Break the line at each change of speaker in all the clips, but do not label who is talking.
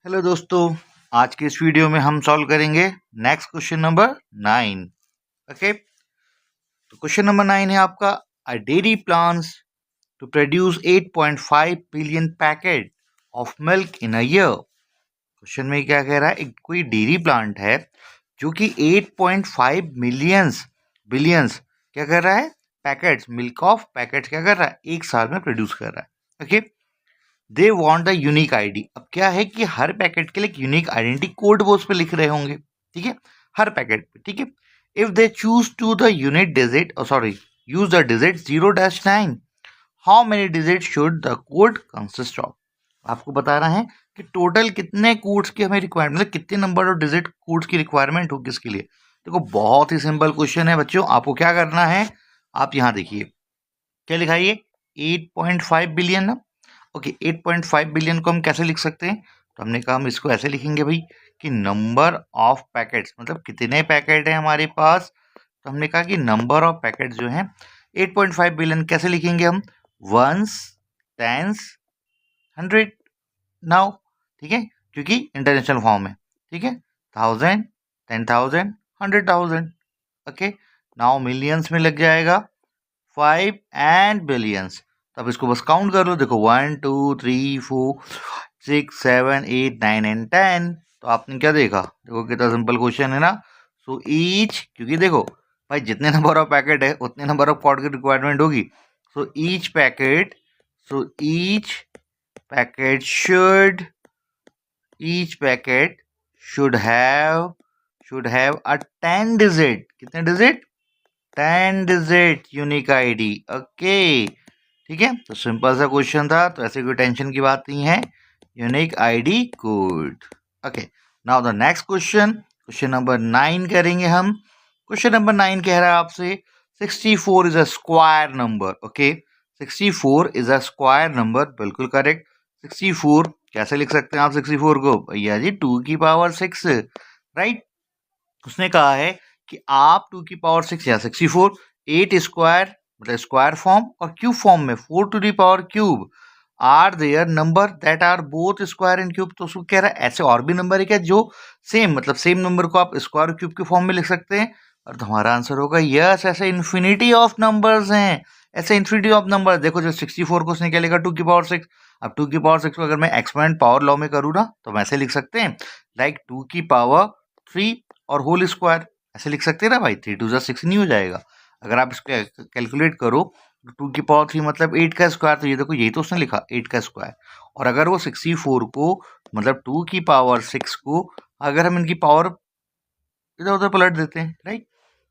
Hello दोस्तों, आज के इस वीडियो में हम सॉल्व करेंगे नेक्स्ट क्वेश्चन नंबर 9। ओके, तो क्वेश्चन नंबर 9 है आपका, a dairy plans to produce 8.5 billion packet of milk in a year. Question में क्या कह रहा है, एक कोई डेयरी प्लांट है जो कि 8.5 मिलियंस बिलियंस क्या कर रहा है, पैकेट्स मिल्क ऑफ पैकेट्स क्या कर रहा है, एक साल में प्रोड्यूस कर रहा है। Okay, they want the unique ID. अब क्या है कि हर पैकेट के लिए एक यूनिक आइडेंटिटी कोड वो उस पर लिख रहे होंगे, ठीक है, हर पैकेट पे, ठीक है। If they choose to the unit digit sorry use the digit 0-9, how many digit should the code consist of. आपको बता रहा है कि टोटल कितने कोड्स की हमें रिक्वायरमेंट, मतलब कितने नंबर ऑफ डिजिट कोड्स की रिक्वायरमेंट होगी इसके लिए। देखो बहुत ही सिंपल क्वेश्चन है बच्चों, आपको क्या करना है, आप यहाँ देखिए क्या लिखा है, ये 8.5 बिलियन ना। ओके, 8.5 बिलियन को हम कैसे लिख सकते हैं, तो हमने कहा हम इसको ऐसे लिखेंगे भाई कि नंबर ऑफ पैकेट्स, मतलब कितने पैकेट है हमारे पास। तो हमने कहा कि नंबर ऑफ पैकेट जो है 8.5 बिलियन कैसे लिखेंगे हम, वंस, टेंस, 100 नाउ, ठीक है, क्योंकि इंटरनेशनल फॉर्म है, ठीक है, 1000, 10,000, 100,000। ओके, नाउ मिलियंस में लग जाएगा 5 एंड बिलियंस। तो अब इसको बस काउंट कर लो, देखो 1 2 3 4 6 7 8 9 एंड 10। तो आपने क्या देखा, देखो कितना सिंपल क्वेश्चन है ना। सो ईच, क्योंकि देखो भाई जितने नंबर ऑफ पैकेट है उतने नंबर ऑफ कॉर्ड की रिक्वायरमेंट होगी। So each packet, so each packet should, each packet should have a 10 digit, कितने digit, 10 digit unique ID. Okay, ठीक है, तो सिंपल सा क्वेश्चन था, तो ऐसे कोई टेंशन की बात नहीं है, unique ID code. Okay, now the next question, question number 9 करेंगे हम। क्वेश्चन नंबर 9 कह रहा है आपसे 64 is a square number. Okay, 64 is a square number, बिल्कुल करेक्ट। 64 कैसे लिख सकते हैं आप 64 को, भैया जी 2 की पावर 6, राइट। उसने कहा है कि आप 2 की पावर 6 या 64, 8 स्क्वायर मतलब स्क्वायर फॉर्म और क्यूब फॉर्म में 4 to the power cube are there number that are both square and cube. तो उसको कह रहा है ऐसे और भी नंबर है क्या जो सेम, मतलब सेम नंबर को आप स्क्वायर क्यूब के फॉर्म में लिख सकते हैं। और तुम्हारा आंसर होगा यस, ऐसे इन्फिनिटी ऑफ नंबर्स हैं, ऐसे इन्फिनिटी ऑफ नंबर। देखो जो 64 को उसने क्या लिखा, 2 की पावर 6। अब 2 की पावर 6 को अगर मैं एक्सपोनेंट पावर लॉ में करूँ ना, तो वैसे लिख सकते हैं लाइक 2 की पावर 3 और होल स्क्वायर, ऐसे लिख सकते हैं ना भाई। 3 2 जा 6 नहीं हो जाएगा। अगर आप इसको कैलकुलेट करो तो 2 की पावर 3 मतलब 8 का स्क्वायर, तो ये देखो यही तो उसने लिखा 8 का स्क्वायर। और अगर वो 64 को मतलब 2 की पावर 6 को अगर हम इनकी पावर इधर उधर पलट देते हैं, राइट,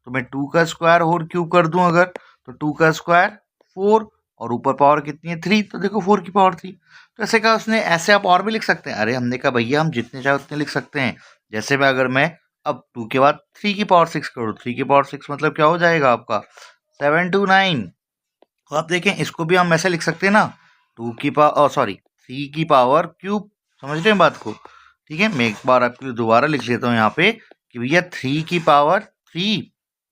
तो मैं 2 का स्क्वायर और क्यूब कर दूं अगर, तो 2 का स्क्वायर 4 और ऊपर पावर कितनी है 3, तो देखो 4 की पावर 3। तो ऐसे कहा उसने, ऐसे आप और भी लिख सकते हैं। अरे हमने कहा भैया हम जितने चाहे उतने लिख सकते हैं। जैसे मैं अगर मैं अब 2 के बाद 3 की पावर 6 करूँ, 3 की पावर 6 मतलब क्या हो जाएगा आपका 7 to 9। तो आप देखें इसको भी हम ऐसे लिख सकते हैं ना, 2 की पावर सॉरी 3 की पावर क्यूब, समझ रहे हैं बात को। ठीक है, मैं एक बार आपके लिए दोबारा लिख लेता हूँ यहाँ पे कि भैया 3 की पावर 3,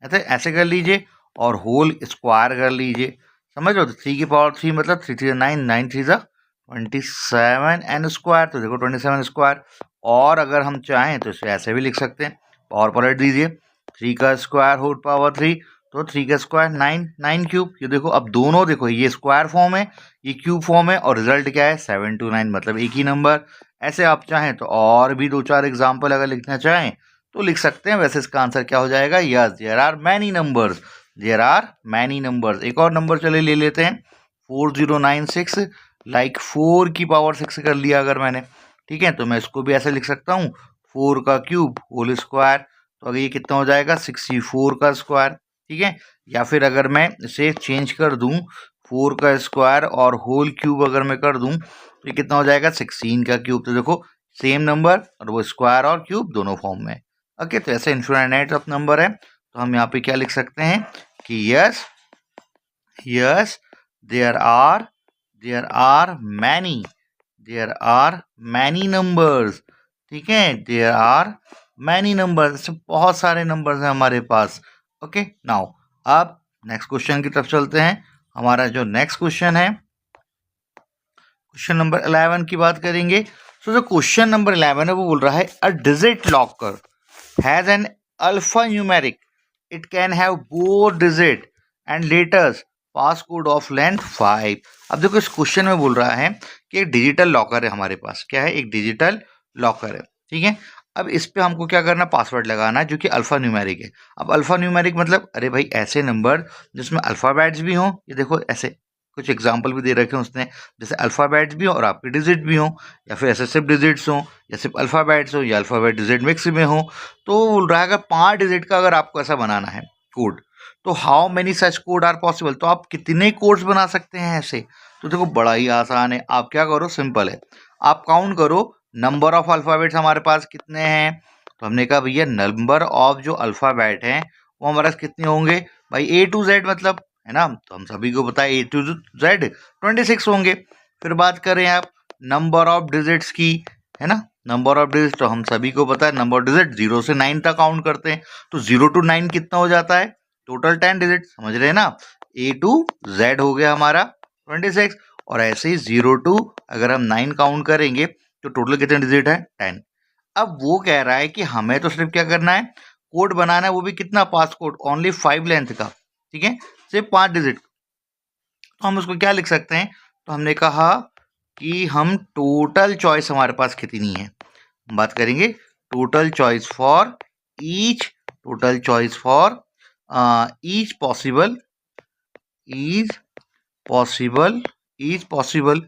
ऐसे ऐसे कर लीजिए और होल स्क्वायर कर लीजिए, समझ लो। तो 3 की पावर 3 मतलब 3 3 9, 9 3 27 एन स्क्वायर, तो देखो 27 स्क्वायर। और अगर हम चाहें तो इसे ऐसे भी लिख सकते हैं, पावर पलट दीजिए, 3 का स्क्वायर होल पावर 3, तो 3 का स्क्वायर 9, 9 क्यूब। ये देखो अब दोनों देखो, ये स्क्वायर फॉर्म है ये क्यूब फॉर्म है, और रिजल्ट क्या है 7 to 9 मतलब एक ही नंबर। ऐसे आप चाहें तो और भी 2-4 एग्जाम्पल अगर लिखना चाहें तो लिख सकते हैं। वैसे इसका आंसर क्या हो जाएगा, yes there are many numbers, there are many numbers. एक और नंबर चले ले लेते हैं 4096, लाइक 4 की पावर 6 कर लिया अगर मैंने, ठीक है, तो मैं इसको भी ऐसे लिख सकता हूँ 4 का क्यूब होल स्क्वायर, तो अगर ये कितना हो जाएगा 64 का स्क्वायर, ठीक है। या फिर अगर मैं इसे चेंज कर दूं 4 का स्क्वायर और होल क्यूब अगर मैं कर दूं तो ये कितना हो जाएगा 16 का क्यूब। तो देखो सेम नंबर और वो स्क्वायर और क्यूब दोनों फॉर्म में। ओके, तो ऐसे इन्फिनिट ऑफ नंबर है, तो हम यहाँ पे क्या लिख सकते हैं कि yes yes there are many, there are many numbers, ठीक है, देयर आर मैनी नंबर्स, बहुत सारे नंबर्स हैं हमारे पास। ओके, नाउ अब नेक्स्ट क्वेश्चन की तरफ चलते हैं। हमारा जो नेक्स्ट क्वेश्चन है, क्वेश्चन नंबर 11 की बात करेंगे। सो जो क्वेश्चन नंबर 11 है वो बोल रहा है a digit locker has an alpha numeric, it can have both digit and letters, pass code of length 5। अब देखो इस क्वेश्चन में बोल रहा है कि एक डिजिटल लॉकर है हमारे पास, क्या है, एक डिजिटल लॉकर है, ठीक है। अब इस पे हमको क्या करना, पासवर्ड लगाना है जो कि अल्फा न्यूमेरिक है। अब अल्फा न्यूमेरिक मतलब अरे भाई ऐसे नंबर जिसमें अल्फाबेट्स भी हों, ये देखो ऐसे कुछ एग्जाम्पल भी दे रखे हैं उसने, जैसे अल्फाबेट्स भी हो और आपके डिजिट भी हों, या फिर ऐसे सिर्फ डिजिट्स हों या सिर्फ अल्फाबेट्स हो या अल्फाबेट डिजिट मिक्स में हो। तो बोल रहा है अगर 5 डिजिट का अगर आपको ऐसा बनाना है कोड, तो how many such code are possible, तो आप कितने कोड्स बना सकते हैं ऐसे। तो देखो बड़ा ही आसान है, आप क्या करो, सिंपल है, आप काउंट करो नंबर ऑफ अल्फाबेट्स हमारे पास कितने हैं। तो हमने कहा भैया नंबर ऑफ जो अल्फाबेट हैं वो हमारे पास कितने होंगे भाई, A to Z मतलब, है ना। तो हम सभी को पता है A to Z 26 होंगे। फिर बात करें आप नंबर ऑफ डिजिट्स की, है ना, नंबर ऑफ डिजिट तो हम सभी को पता है नंबर ऑफ डिजिट 0 से 9 तक काउंट करते हैं। तो 0 to 9 कितना हो जाता है, टोटल 10 डिजिट, समझ रहे हैं ना। A to Z हो गया हमारा 26, और ऐसे ही 0 to अगर हम 9 काउंट करेंगे तो टोटल कितने डिजिट है, 10। अब वो कह रहा है कि हमें तो सिर्फ क्या करना है, कोड बनाना है, वो भी कितना, पास कोड ओनली 5 लेंथ का, ठीक है, सिर्फ 5 डिजिट। तो हम उसको क्या लिख सकते हैं, तो हमने कहा कि हम टोटल चॉइस हमारे पास कितनी है, हम बात करेंगे total choice for each, total choice for each possible, is possible, is possible.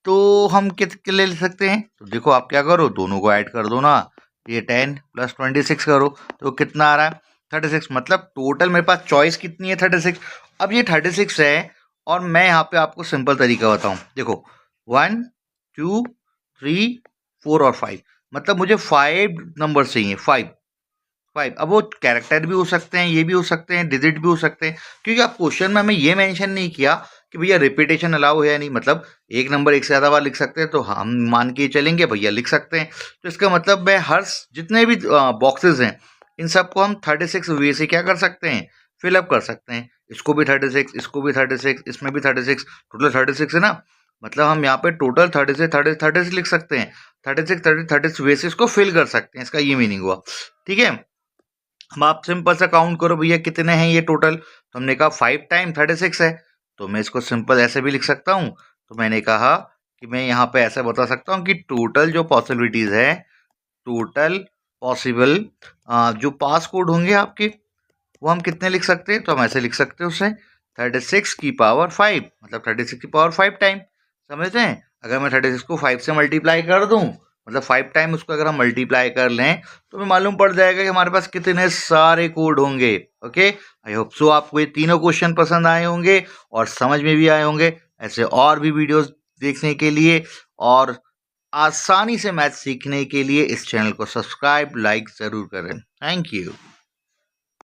तो हम कितने ले सकते हैं, तो देखो आप क्या करो, दोनों को ऐड कर दो ना, ये 10 + 26 करो तो कितना आ रहा है 36, मतलब टोटल मेरे पास चॉइस कितनी है 36। अब ये 36 है और मैं यहाँ पे आपको सिंपल तरीका बताऊँ, देखो 1 2 3 4 और 5, मतलब मुझे 5 नंबर चाहिए, 5। अब वो कैरेक्टर भी हो सकते हैं, ये भी हो सकते हैं, डिजिट भी हो सकते हैं, क्योंकि आप क्वेश्चन में हमें ये मेंशन नहीं किया कि भैया रिपीटेशन अलाउ है या नहीं, मतलब एक नंबर एक से ज़्यादा बार लिख सकते हैं तो हम मान के चलेंगे भैया लिख सकते हैं। तो इसका मतलब मैं हर जितने भी बॉक्सेस हैं इन सबको हम 36 वे से क्या कर सकते हैं, फिलअप कर सकते हैं। इसको भी 36, इसको भी 36, इसमें भी 36, टोटल 36 है ना, मतलब हम यहाँ पे टोटल 36 लिख सकते हैं, 36 वे से इसको फिल कर सकते हैं, इसका ये मीनिंग हुआ, ठीक है। अब आप सिंपल सा काउंट करो भैया कितने हैं ये टोटल, तो हमने कहा 5 टाइम 36 है, तो मैं इसको सिंपल ऐसे भी लिख सकता हूँ। तो मैंने कहा कि मैं यहाँ पे ऐसा बता सकता हूँ कि टोटल जो पॉसिबिलिटीज़ है, टोटल पॉसिबल जो पास कोड होंगे आपके, वो हम कितने लिख सकते हैं, तो हम ऐसे लिख सकते हैं उसे 36 की पावर 5, मतलब 36 की पावर 5 टाइम, समझ रहे हैं। अगर मैं 36 को 5 से मल्टीप्लाई कर दूं, मतलब 5 टाइम उसको अगर हम मल्टीप्लाई कर लें तो हमें मालूम पड़ जाएगा कि हमारे पास कितने सारे कोड होंगे। ओके, आई होप सो आपको ये तीनों क्वेश्चन पसंद आए होंगे और समझ में भी आए होंगे। ऐसे और भी वीडियोस देखने के लिए और आसानी से मैथ सीखने के लिए इस चैनल को सब्सक्राइब लाइक ज़रूर करें। Thank you.